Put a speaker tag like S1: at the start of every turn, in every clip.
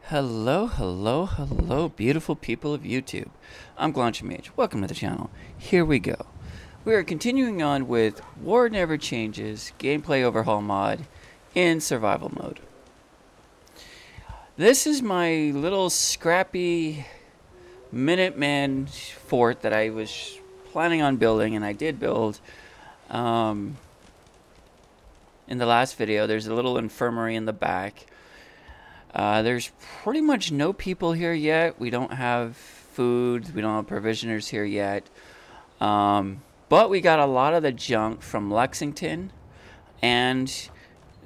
S1: Hello, hello, hello, beautiful people of YouTube. I'm Glonchimage. Welcome to the channel. Here we go. We are continuing on with War Never Changes gameplay overhaul mod in survival mode. This is my little scrappy Minuteman fort that I was planning on building, and I did build in the last video. There's a little infirmary in the back. There's pretty much no people here yet. We don't have food. We don't have provisioners here yet. But we got a lot of the junk from Lexington and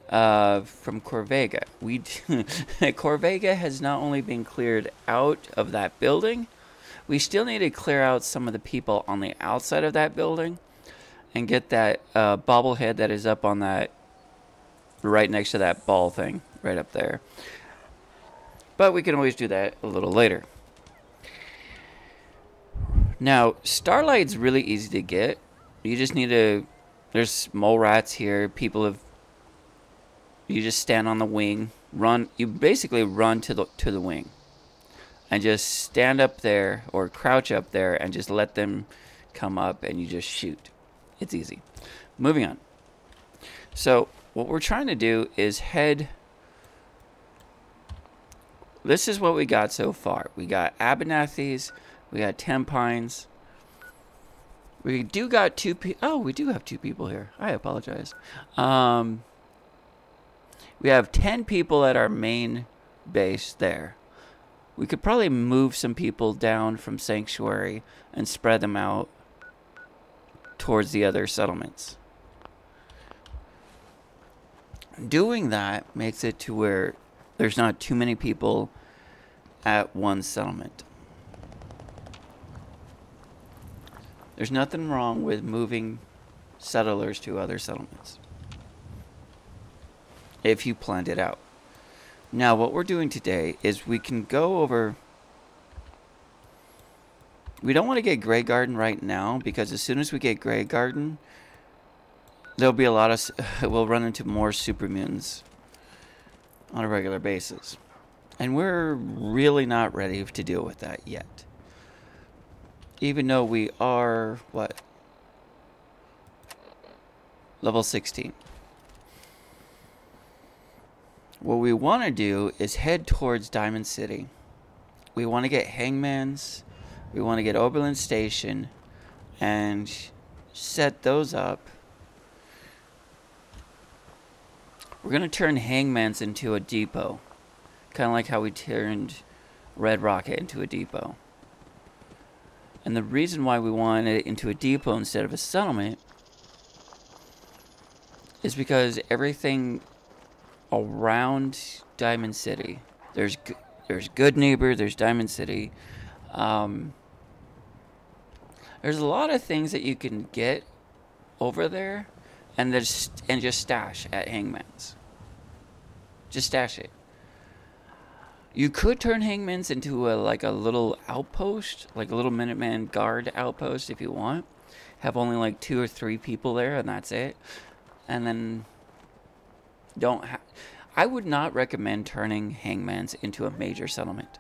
S1: from Corvega. Corvega has not only been cleared out of that building, we still need to clear out some of the people on the outside of that building and get that bobblehead that is up on that, right next to that ball thing, right up there. But we can always do that a little later. Now, Starlight's really easy to get. You just need to... There's mole rats here. People have... You just stand on the wing. Run. You basically run to the wing. And just stand up there or crouch up there and just let them come up and you just shoot. It's easy. Moving on. So, what we're trying to do is head... This is what we got so far. We got Abernathy's, we got Tempines. We do got we do have two people here. I apologize. We have 10 people at our main base there. We could probably move some people down from Sanctuary and spread them out towards the other settlements. Doing that makes it to where there's not too many people at one settlement. There's nothing wrong with moving settlers to other settlements if you planned it out. Now, what we're doing today is we can go over... We don't want to get Grey Garden right now, because as soon as we get Grey Garden, there'll be a lot of... We'll run into more super mutants on a regular basis. And we're really not ready to deal with that yet. Even though we are, what? Level 16. What we want to do is head towards Diamond City. We want to get Hangman's. We want to get Oberlin Station. And set those up. We're going to turn Hangman's into a depot. Kind of like how we turned Red Rocket into a depot. And the reason why we wanted it into a depot instead of a settlement is because everything around Diamond City, there's Good Neighbor, there's Diamond City. There's a lot of things that you can get over there and just stash at Hangman's. Just stash it. You could turn Hangman's into a little outpost, like a little Minuteman guard outpost if you want. Have only like 2 or 3 people there and that's it. And then I would not recommend turning Hangman's into a major settlement.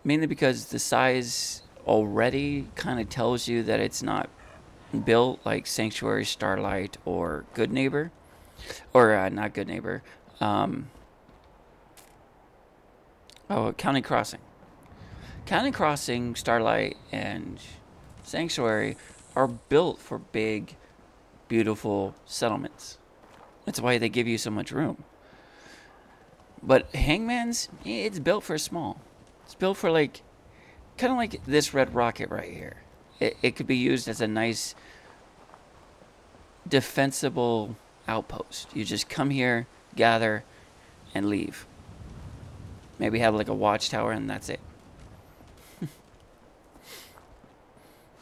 S1: Mainly because the size already kind of tells you that it's not built like Sanctuary, Starlight, or Good Neighbor. Or not Good Neighbor. County Crossing. County Crossing, Starlight, and Sanctuary are built for big, beautiful settlements. That's why they give you so much room. But Hangman's, it's built for small. It's built for like, kind of like this Red Rocket right here. It could be used as a nice, defensible outpost. You just come here, gather, and leave. Maybe have like a watchtower and that's it.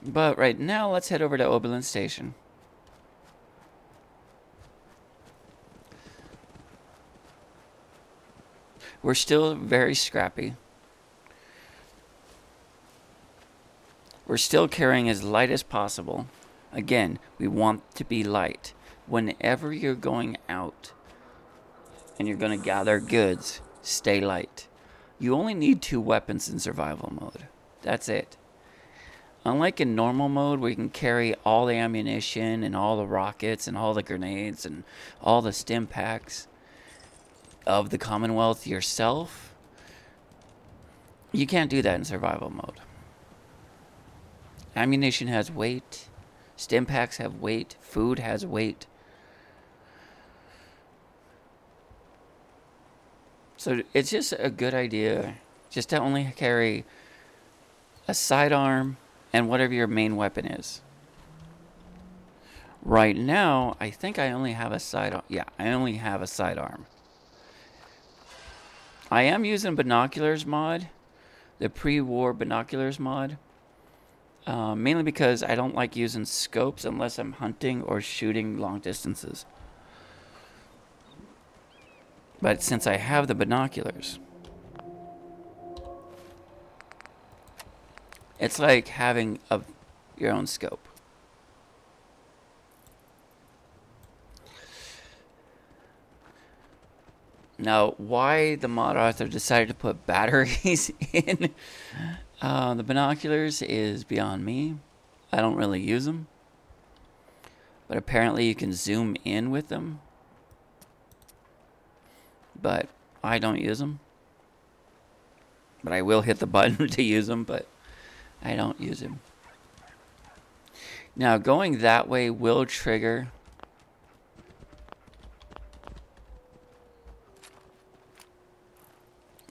S1: But right now, let's head over to Oberlin Station. We're still very scrappy. We're still carrying as light as possible. Again, we want to be light. Whenever you're going out and you're going to gather goods, stay light. You only need 2 weapons in survival mode. That's it. Unlike in normal mode where you can carry all the ammunition and all the rockets and all the grenades and all the stim packs of the Commonwealth yourself, you can't do that in survival mode. Ammunition has weight, stim packs have weight, food has weight. So it's just a good idea just to only carry a sidearm and whatever your main weapon is. Right now, I think I only have a sidearm. Yeah, I only have a sidearm. I am using binoculars mod, the pre-war binoculars mod, mainly because I don't like using scopes unless I'm hunting or shooting long distances. But since I have the binoculars, it's like having your own scope. Now, why the mod author decided to put batteries in the binoculars is beyond me. I don't really use them. But apparently you can zoom in with them. But I don't use them. But I will hit the button to use them, but I don't use them. Now, going that way will trigger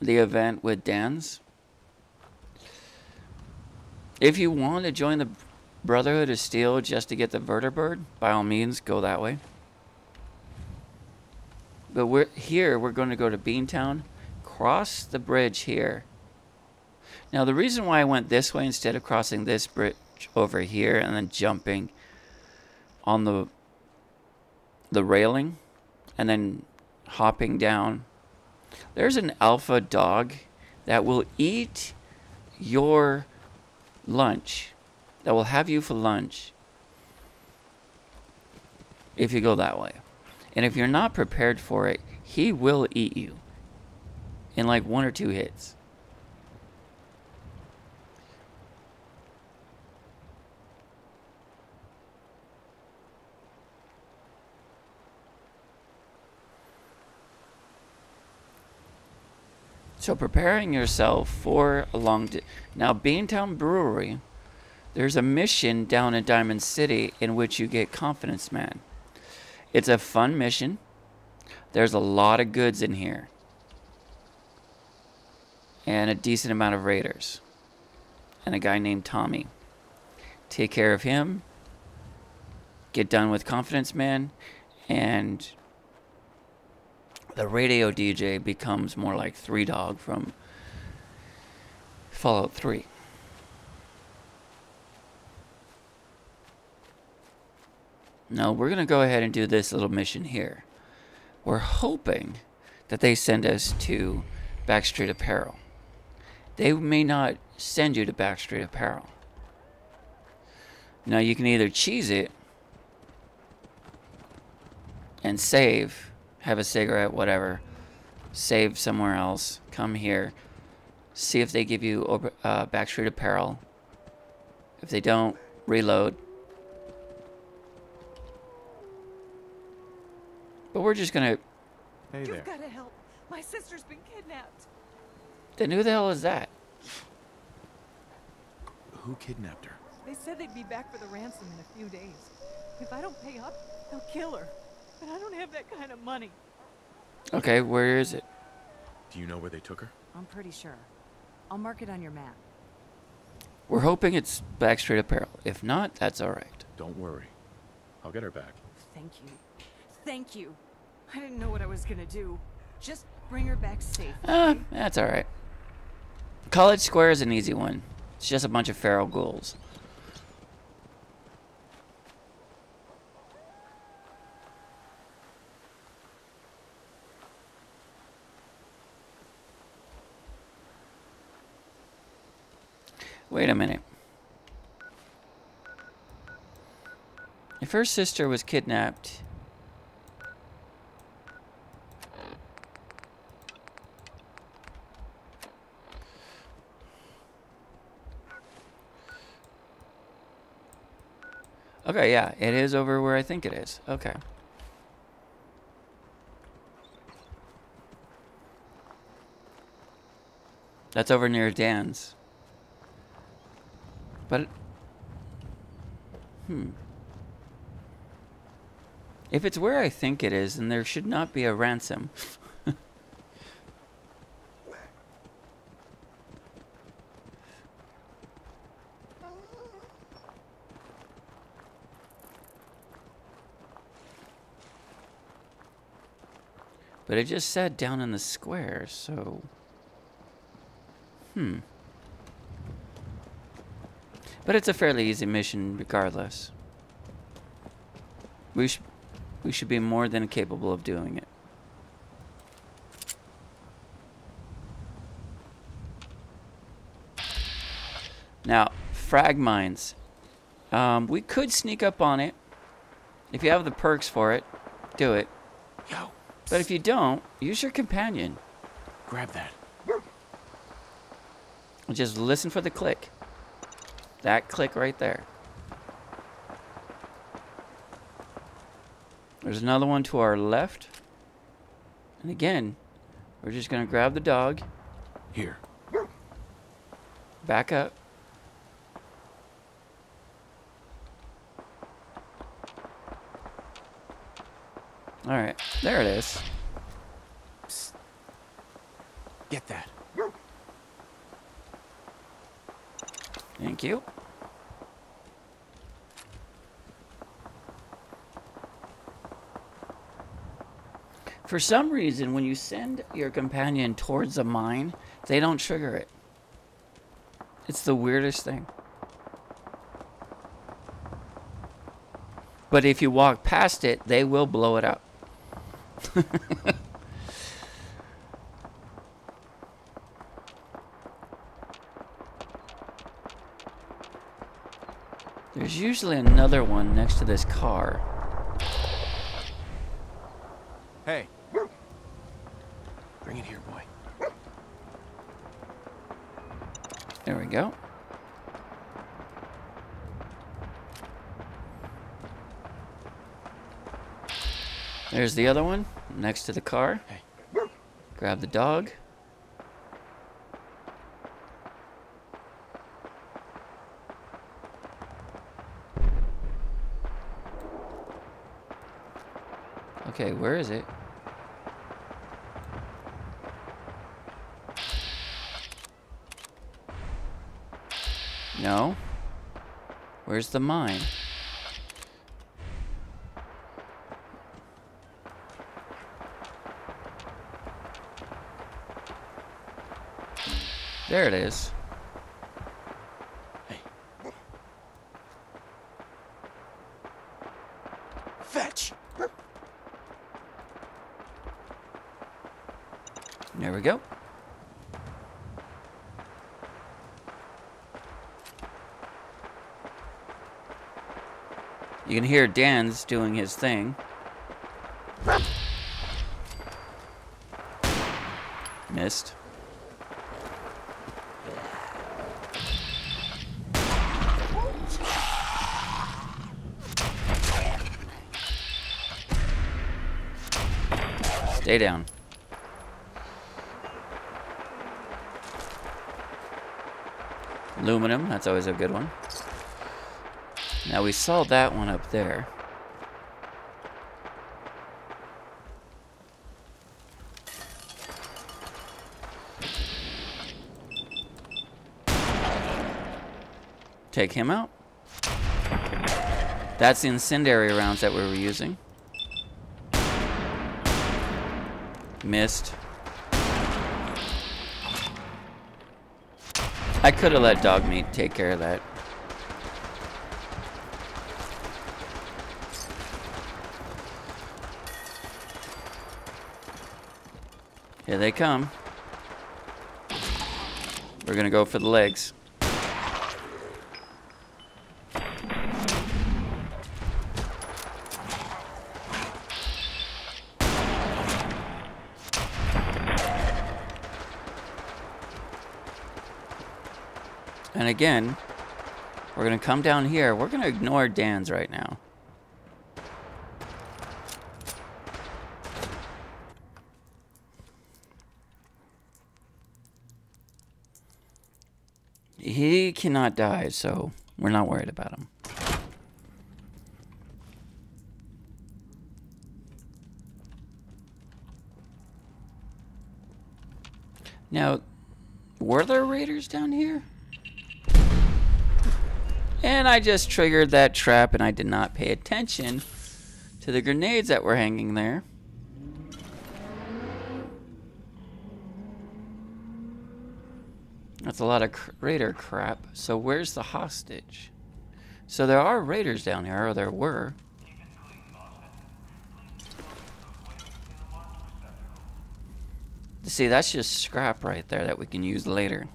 S1: the event with Dan's. If you want to join the Brotherhood of Steel just to get the Vertibird, by all means, go that way. But we're going to go to Beantown, cross the bridge here. Now, the reason why I went this way instead of crossing this bridge over here and then jumping on the railing and then hopping down, there's an alpha dog that will eat your lunch, that will have you for lunch if you go that way. And if you're not prepared for it, he will eat you in like 1 or 2 hits. So preparing yourself for a long day. Now, Beantown Brewery, there's a mission down in Diamond City in which you get Confidence Man. It's a fun mission. There's a lot of goods in here. And a decent amount of raiders. And a guy named Tommy. Take care of him. Get done with Confidence Man. And the radio DJ becomes more like 3 Dog from Fallout 3. Now, we're going to go ahead and do this little mission here. We're hoping that they send us to Backstreet Apparel. They may not send you to Backstreet Apparel. Now, you can either cheese it and save, have a cigarette, whatever, save somewhere else, come here, see if they give you Backstreet Apparel. If they don't, reload. But we're just gonna...
S2: Hey there.
S3: You've got to help. My sister's been kidnapped.
S1: Then who the hell is that?
S2: Who kidnapped her?
S3: They said they'd be back for the ransom in a few days. If I don't pay up, they'll kill her. But I don't have that kind of money.
S1: Okay, where is it?
S2: Do you know where they took her?
S3: I'm pretty sure. I'll mark it on your map.
S1: We're hoping it's Backstreet Apparel. If not, that's alright.
S2: Don't worry. I'll get her back.
S3: Thank you. Thank you. I didn't know what I was gonna do. Just bring her back safe. Okay?
S1: That's alright. College Square is an easy one. It's just a bunch of feral ghouls. Wait a minute. If her sister was kidnapped... Okay, yeah, it is over where I think it is. Okay. That's over near Dan's. But... If it's where I think it is, then there should not be a ransom. But it just said down in the square, so... But it's a fairly easy mission regardless. We should be more than capable of doing it. Now, frag mines. We could sneak up on it. If you have the perks for it, do it.
S2: Yo.
S1: But if you don't, use your companion.
S2: Grab that.
S1: Just listen for the click. That click right there. There's another one to our left. And again, we're just going to grab the dog.
S2: Here.
S1: Back up. Alright, there it is.
S2: Psst. Get that.
S1: Thank you. For some reason, when you send your companion towards a mine, they don't trigger it. It's the weirdest thing. But if you walk past it, they will blow it up. There's usually another one next to this car.
S2: Hey. Bring it here, boy.
S1: There we go. There's the other one next to the car.
S2: Hey.
S1: Grab the dog. Okay, where is it? No. Where's the mine? There it is.
S2: Hey. Fetch.
S1: There we go. You can hear Dan's doing his thing. Missed. Stay down. Aluminum, that's always a good one. Now we saw that one up there. Take him out. That's the incendiary rounds that we were using. Missed. I could have let dog meat take care of that. Here they come. We're gonna go for the legs. And again, We're going to come down here. We're going to ignore Dan's right now. He cannot die, so we're not worried about him. Now, were there raiders down here? And I just triggered that trap and I did not pay attention to the grenades that were hanging there. That's a lot of raider crap. So where's the hostage? So there are raiders down here, or there were. See, that's just scrap right there that we can use later.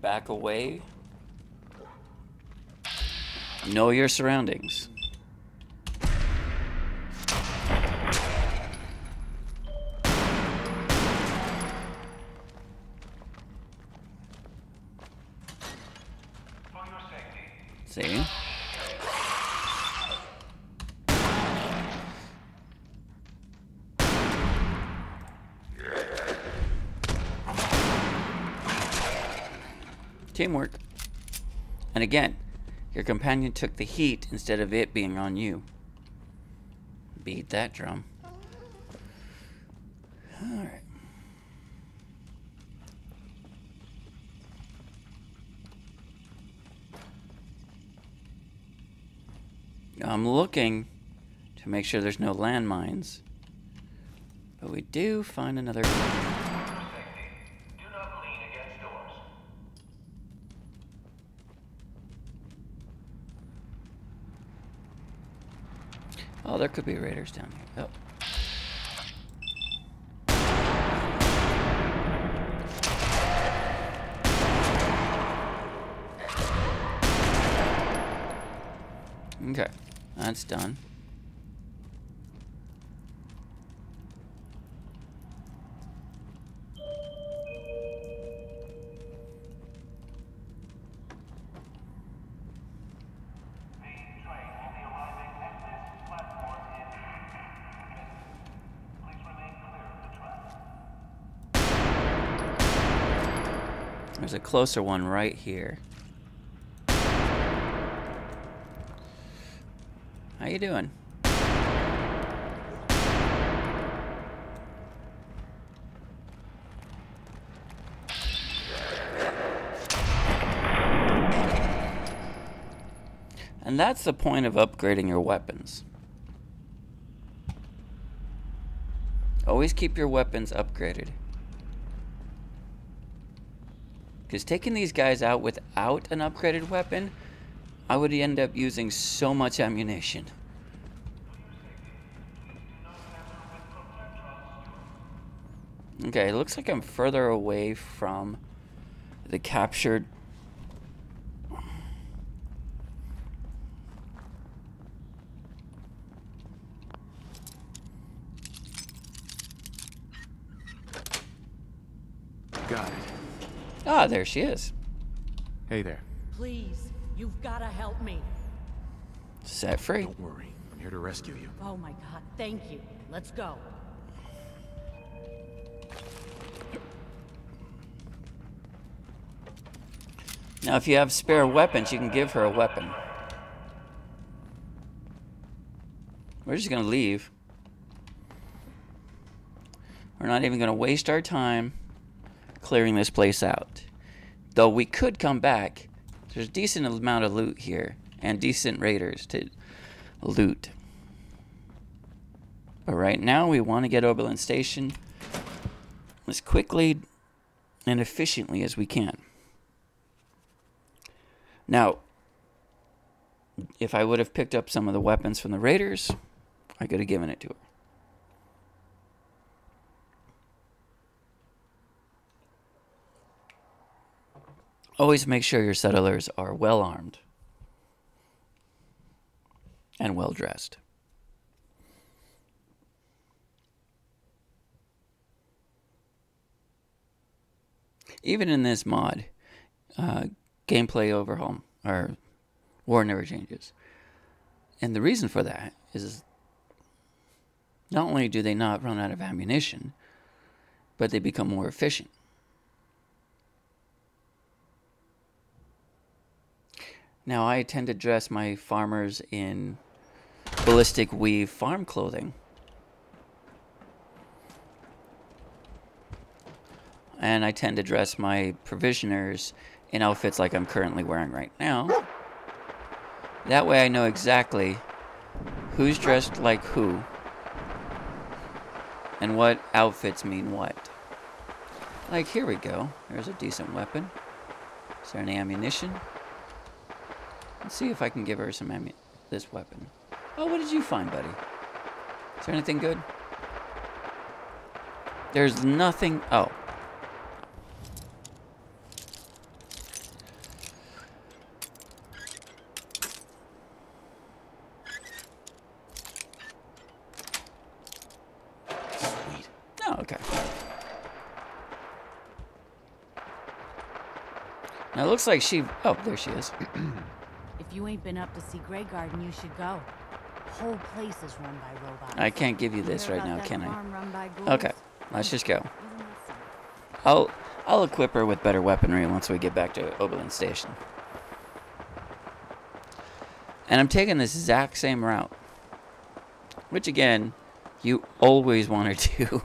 S1: Back away. Know your surroundings. See? Teamwork. And again, your companion took the heat instead of it being on you. Beat that drum. Alright. I'm looking to make sure there's no landmines. But we do find another... Oh, there could be raiders down here. Oh. Okay, that's done. There's a closer one right here. How you doing? And that's the point of upgrading your weapons. Always keep your weapons upgraded. Because taking these guys out without an upgraded weapon, I would end up using so much ammunition. Okay, it looks like I'm further away from the captured...
S2: Got it.
S1: Ah, there she is.
S2: Hey there.
S4: Please, you've got to help me.
S1: Set free.
S2: Don't worry. I'm here to rescue you.
S4: Oh my God, thank you. Let's go.
S1: Now, if you have spare weapons, you can give her a weapon. We're just going to leave. We're not even going to waste our time clearing this place out. Though we could come back. There's a decent amount of loot here. And decent raiders to loot. But right now, we want to get Oberlin Station as quickly and efficiently as we can. Now, if I would have picked up some of the weapons from the raiders, I could have given it to her. Always make sure your settlers are well armed and well dressed. Even in this mod, gameplay overhaul or war never changes. And the reason for that is not only do they not run out of ammunition, but they become more efficient. Now, I tend to dress my farmers in ballistic weave farm clothing. And I tend to dress my provisioners in outfits like I'm currently wearing right now. That way I know exactly who's dressed like who and what outfits mean what. Like, here we go. There's a decent weapon. Is there any ammunition? Let's see if I can give her some this weapon. Oh, what did you find, buddy? Is there anything good? There's nothing. Oh.
S2: Sweet.
S1: Oh, okay. Now it looks like she... Oh, there she is.
S4: If you ain't been up to see Grey Garden, you should go. Whole place is run by robots.
S1: I can't give you this
S4: Hear
S1: right
S4: about
S1: now,
S4: that
S1: can I?
S4: farm run by ghouls?
S1: Okay, let's just go.
S4: Isn't that something?
S1: I'll equip her with better weaponry once we get back to Oberlin Station. And I'm taking this exact same route. Which, again, you always want to do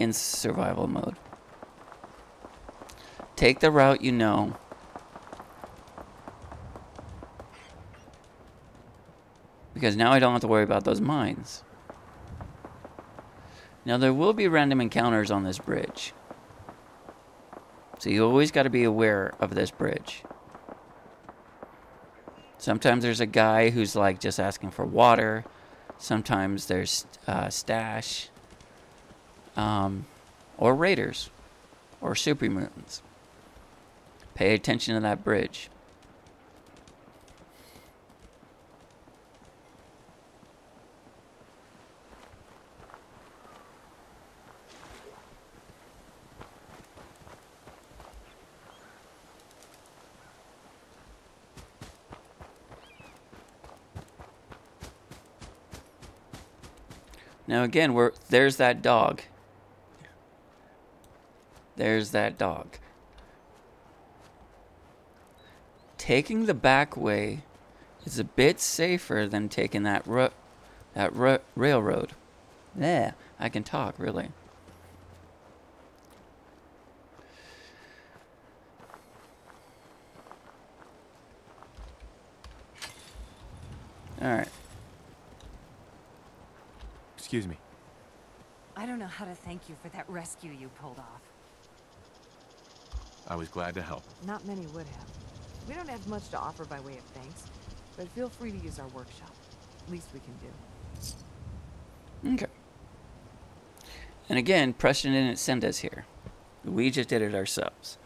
S1: in survival mode. Take the route you know. Because now I don't have to worry about those mines. Now, there will be random encounters on this bridge. So you always got to be aware of this bridge. Sometimes there's a guy who's like just asking for water. Sometimes there's stash. Or raiders. Or super mutants. Pay attention to that bridge. Now again, there's that dog. There's that dog. Taking the back way is a bit safer than taking that railroad. Yeah, I can talk, really. Alright.
S2: Excuse me.
S3: I don't know how to thank you for that rescue you pulled off.
S2: I was glad to help.
S3: Not many would have. We don't have much to offer by way of thanks, but feel free to use our workshop. Least we can do.
S1: Okay. And again, Preston didn't send us here. We just did it ourselves.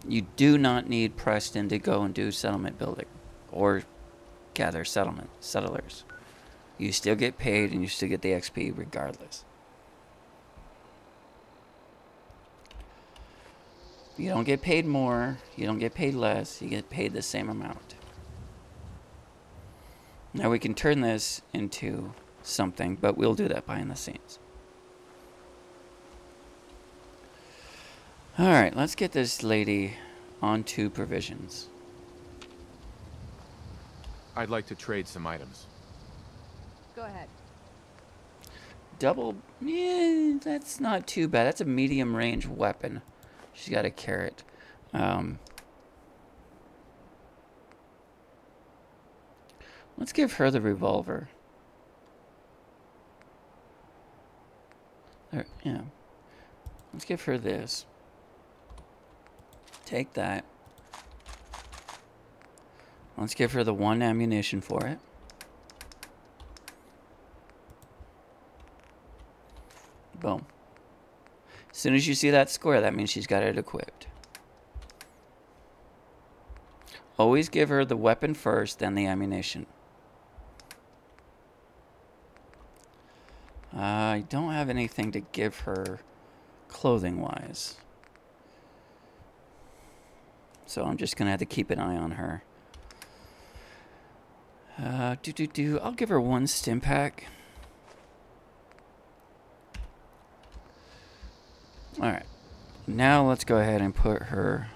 S1: You do not need Preston to go and do settlement building or gather settlers. You still get paid and you still get the XP regardless. You don't get paid more, you don't get paid less, you get paid the same amount. Now we can turn this into something, but we'll do that behind the scenes. Alright, let's get this lady onto provisions.
S2: I'd like to trade some items.
S3: Go ahead.
S1: Double, yeah, that's not too bad. That's a medium range weapon. She's got a carrot. Let's give her the revolver. There, yeah. Let's give her this. Take that. Let's give her the 1 ammunition for it. Boom. As soon as you see that square, that means she's got it equipped. Always give her the weapon first, then the ammunition. I don't have anything to give her clothing-wise. So I'm just going to have to keep an eye on her. I'll give her 1 stim pack. Alright. Now let's go ahead and put her...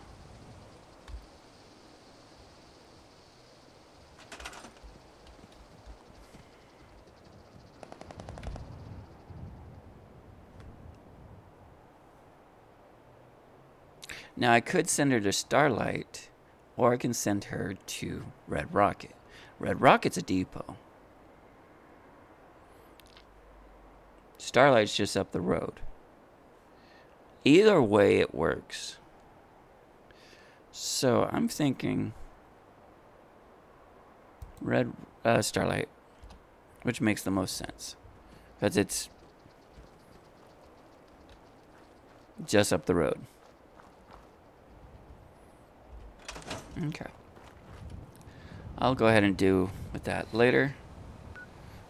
S1: Now I could send her to Starlight, or I can send her to Red Rocket. Red Rocket's a depot. Starlight's just up the road. Either way it works. So I'm thinking Starlight, which makes the most sense. Because it's just up the road. Okay. I'll go ahead and do with that later.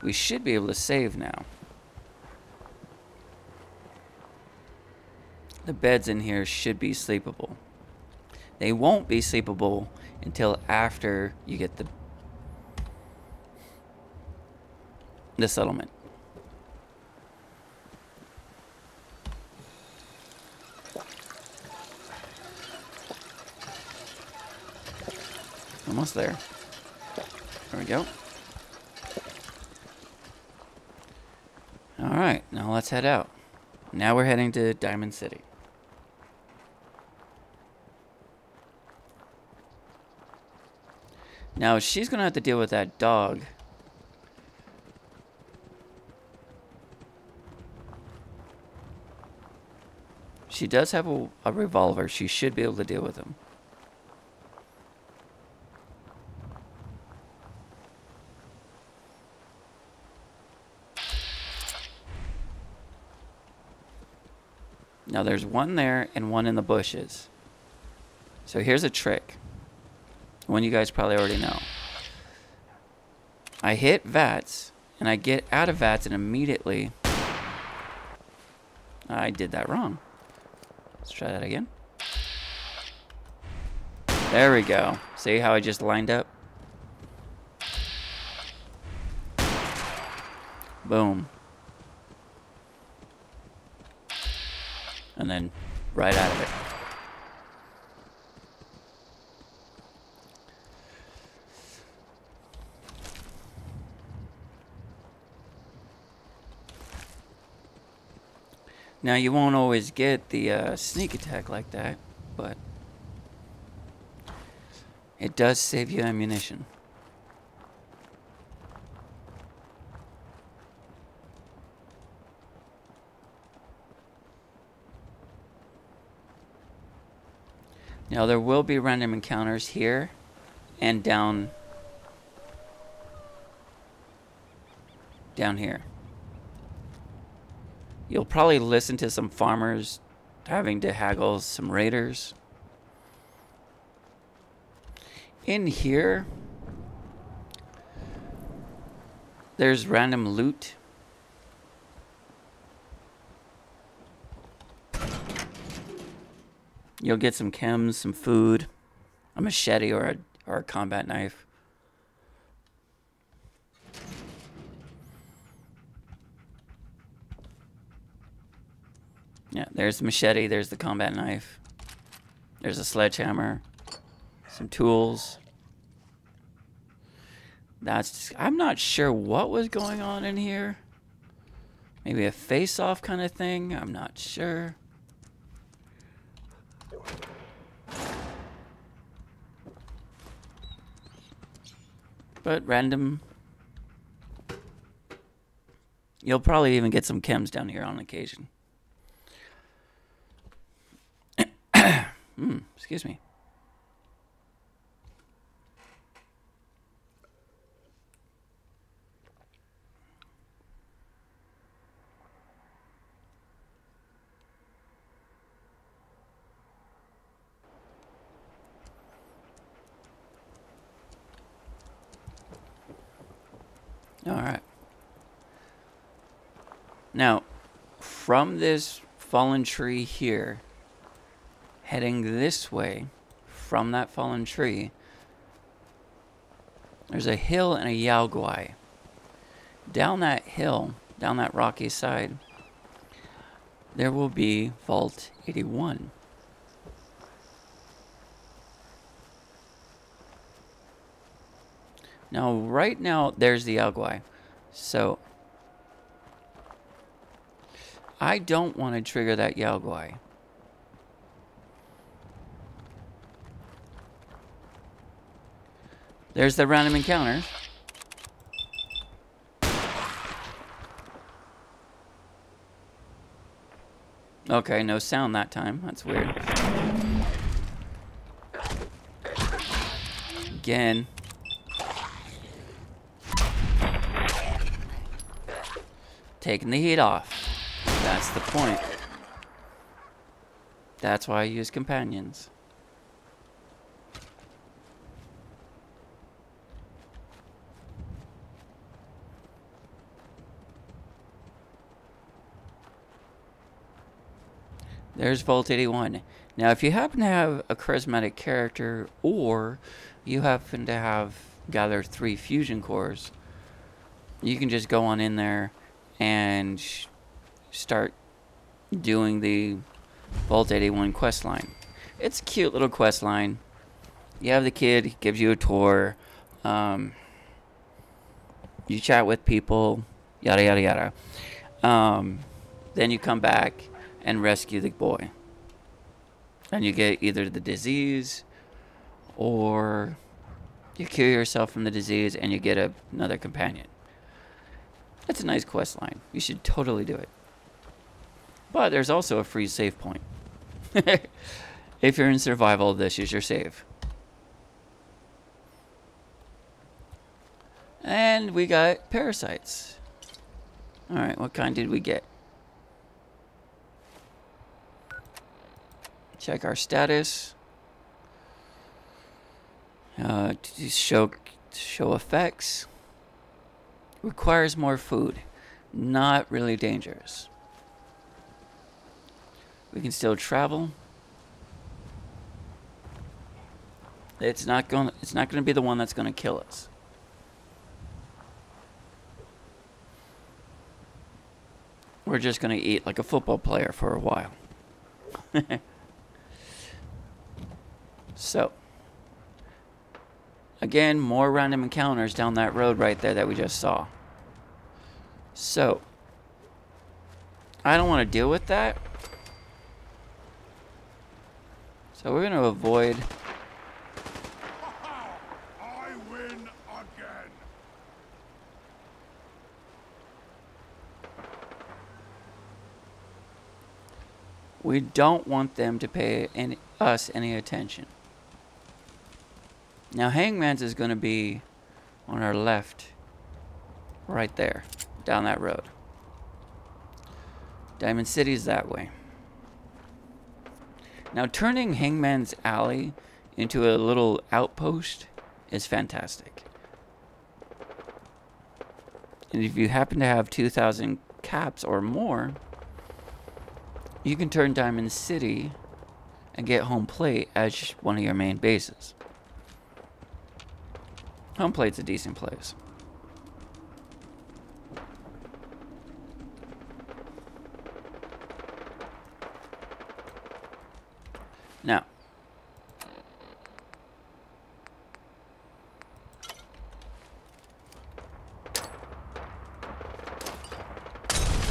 S1: We should be able to save now. The beds in here should be sleepable. They won't be sleepable until after you get the settlement. Almost there. There we go. Alright, now let's head out. Now we're heading to Diamond City. Now she's going to have to deal with that dog. She does have a revolver. She should be able to deal with him. Now there's one there and one in the bushes. So here's a trick. One you guys probably already know. I hit VATS and I get out of VATS and immediately I did that wrong. Let's try that again. There we go. See how I just lined up? Boom. And then right out of it. Now you won't always get the sneak attack like that, but it does save you ammunition. Now there will be random encounters here and down here. You'll probably listen to some farmers having to haggle some raiders. In here, there's random loot. You'll get some chems, some food, a machete or a combat knife. Yeah, there's the machete, there's the combat knife. There's a sledgehammer, some tools. I'm not sure what was going on in here. Maybe a face-off kind of thing, I'm not sure. But random. You'll probably even get some chems down here on occasion. Excuse me. Alright. Now, from this fallen tree here, heading this way, from that fallen tree, there's a hill and a Yao Guai. Down that hill, down that rocky side, there will be Vault 81. Now, right now, there's the Yao Guai. So, I don't want to trigger that Yao Guai. There's the random encounter. Okay, no sound that time. That's weird. Again. Taking the heat off. That's the point. That's why I use companions. There's Vault 81. Now, if you happen to have a charismatic character, or you happen to have gathered 3 fusion cores, you can just go on in there and start doing the Vault 81 quest line. It's a cute little quest line. You have the kid, he gives you a tour. You chat with people, yada yada yada. Then you come back and rescue the boy. And you get either the disease, or you cure yourself from the disease and you get another companion. It's a nice quest line. You should totally do it. But there's also a free save point. If you're in survival, this is your save. And we got parasites. Alright, what kind did we get? Check our status. Show effects. Requires more food. Not really dangerous. We can still travel. It's not going to be the one that's going to kill us. We're just going to eat like a football player for a while. So, again, more random encounters down that road right there that we just saw. So, I don't want to deal with that. So we're going to avoid.
S5: I win again.
S1: We don't want them to pay us any attention. Now, Hangman's is going to be on our left, right there, down that road. Diamond City's that way. Now, turning Hangman's Alley into a little outpost is fantastic. And if you happen to have 2,000 caps or more, you can turn Diamond City and get Home Plate as one of your main bases. Home Plate's a decent place. Now,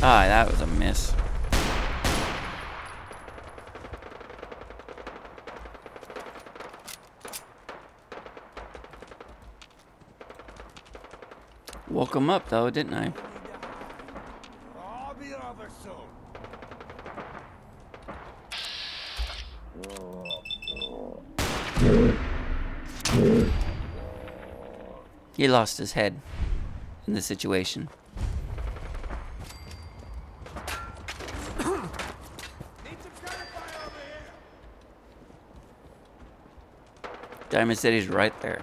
S1: that was a miss. Woke him up though, didn't I?
S5: I'll be over soon.
S1: He lost his head in the situation.
S5: Need some gunfire over here.
S1: Diamond City's right there.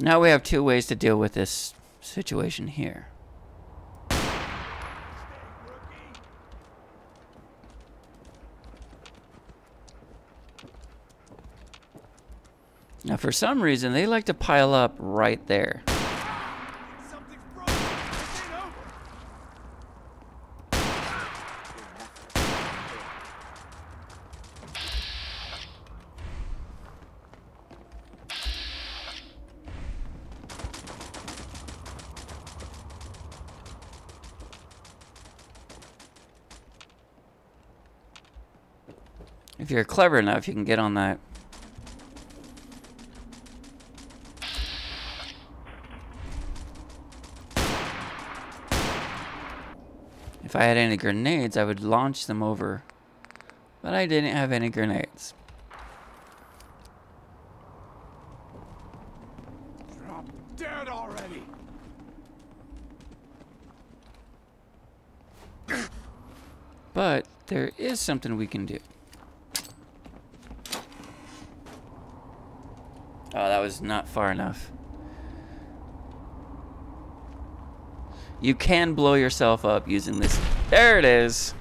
S1: Now we have two ways to deal with this situation here. Now, for some reason, they like to pile up right there.
S5: Something's broken. This ain't over.
S1: If you're clever enough, you can get on that. If I had any grenades, I would launch them over. But I didn't have any grenades.
S5: Drop dead already.
S1: But there is something we can do. Oh, that was not far enough. You can blow yourself up using this. There it is.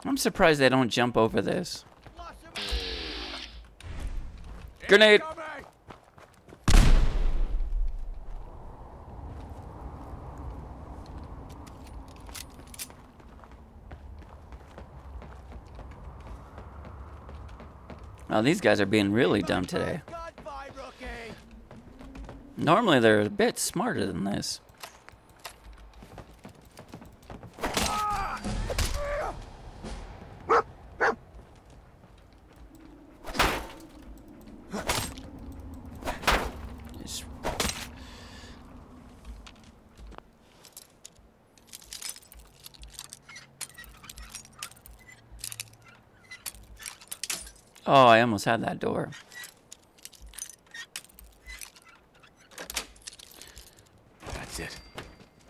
S1: I'm surprised they don't jump over this. Grenade! Oh, these guys are being really dumb today. Normally they're a bit smarter than this. Just... Oh, I almost had that door.
S2: That's it.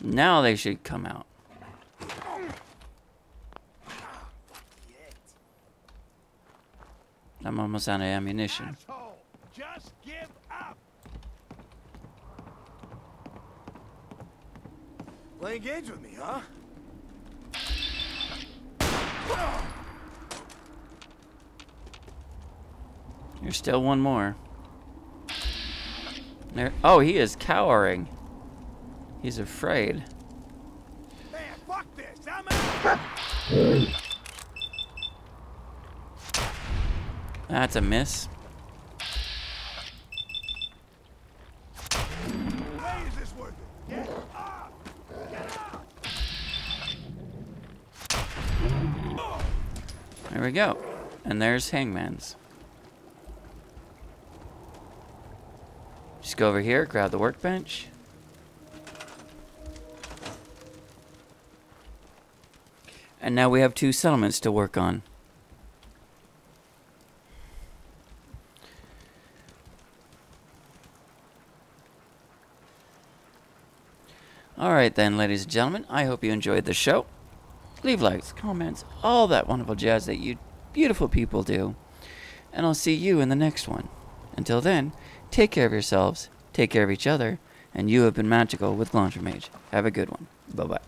S1: Now they should come out. I'm almost out of ammunition.
S5: Asshole, just give up. Playing games with me, huh?
S1: There's still one more. There. Oh, he is cowering. He's afraid.
S5: Man, fuck this. I'm out.
S1: That's a miss.
S5: Why is this worth it? Get up. Get up.
S1: There we go. And there's Hangman's. Just go over here, grab the workbench. And now we have 2 settlements to work on. Alright then, ladies and gentlemen, I hope you enjoyed the show. Leave likes, comments, all that wonderful jazz that you beautiful people do. And I'll see you in the next one. Until then, take care of yourselves, take care of each other, and you have been magical with Laundry Mage. Have a good one. Bye-bye.